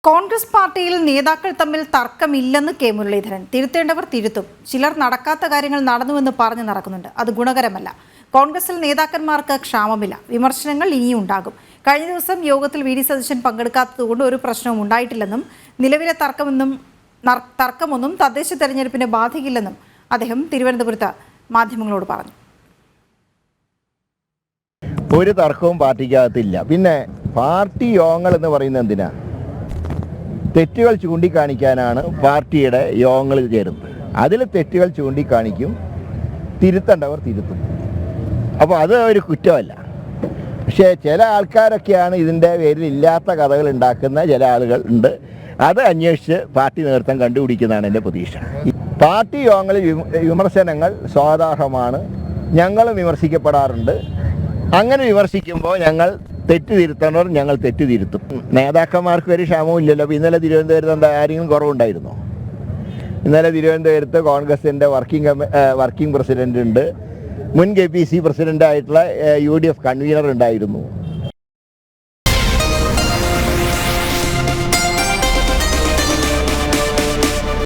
കോൺഗ്രസ് പാർട്ടിയിൽ നേതാക്കൾ തമ്മിൽ തർക്കമില്ലെന്ന് കെ മുരളീധരൻ. തിരുത്തേണ്ടവർ തിരുത്തും. ചിലർ നടക്കാത്ത കാര്യങ്ങൾ നടന്നുവെന്ന് പറഞ്ഞു നടക്കുന്നുണ്ട്. അത് ഗുണകരമല്ല. കോൺഗ്രസിൽ നേതാക്കന്മാർക്ക് ക്ഷാമമില്ല. വിമർശനങ്ങൾ ഇനിയും ഉണ്ടാകും. കഴിഞ്ഞ ദിവസം യോഗത്തിൽ വി ഡി സതീശൻ പങ്കെടുക്കാത്തതുകൊണ്ട് ഒരു പ്രശ്നവും ഉണ്ടായിട്ടില്ലെന്നും നിലവിലെ തർക്കമൊന്നും തദ്ദേശ തെരഞ്ഞെടുപ്പിനെ ബാധിക്കില്ലെന്നും അദ്ദേഹം തിരുവനന്തപുരത്ത് മാധ്യമങ്ങളോട് പറഞ്ഞു. ഒരു തർക്കവും പാർട്ടിക്കകത്തില്ല. പിന്നെ പാർട്ടി യോഗങ്ങൾ എന്ന് പറയുന്നത് എന്തിനാ? തെറ്റുകൾ ചൂണ്ടിക്കാണിക്കാനാണ് പാർട്ടിയുടെ യോഗങ്ങളിൽ ചേരുന്നത്. അതിൽ തെറ്റുകൾ ചൂണ്ടിക്കാണിക്കും, തിരുത്തേണ്ടവർ തിരുത്തും. അപ്പോൾ അത് ഒരു കുറ്റമല്ല. പക്ഷേ ചില ആൾക്കാരൊക്കെയാണ് ഇതിൻ്റെ പേരിൽ ഇല്ലാത്ത കഥകൾ ഉണ്ടാക്കുന്ന ചില ആളുകൾ ഉണ്ട്. അത് അന്വേഷിച്ച് പാർട്ടി നേതൃത്വം കണ്ടുപിടിക്കുന്നതാണ് എൻ്റെ പ്രതീക്ഷ. പാർട്ടി യോഗങ്ങളിൽ വിമർശനങ്ങൾ സ്വാഗതാർഹമാണ്. ഞങ്ങളും വിമർശിക്കപ്പെടാറുണ്ട്. അങ്ങനെ വിമർശിക്കുമ്പോൾ ഞങ്ങൾ തെറ്റ് തിരുത്തണവർ ഞങ്ങൾ തെറ്റ് തിരുത്തും. നേതാക്കന്മാർക്ക് ഒരു ക്ഷാമവും ഇല്ലല്ലോ. അപ്പോൾ ഇന്നലെ തിരുവനന്തപുരത്ത് എന്താ ആരെങ്കിലും കുറവുണ്ടായിരുന്നോ? ഇന്നലെ തിരുവനന്തപുരത്ത് കോൺഗ്രസിൻ്റെ വർക്കിംഗ് പ്രസിഡൻ്റ് ഉണ്ട്, മുൻ KPC പ്രസിഡൻ്റായിട്ടുള്ള UDF കൺവീനർ ഉണ്ടായിരുന്നു.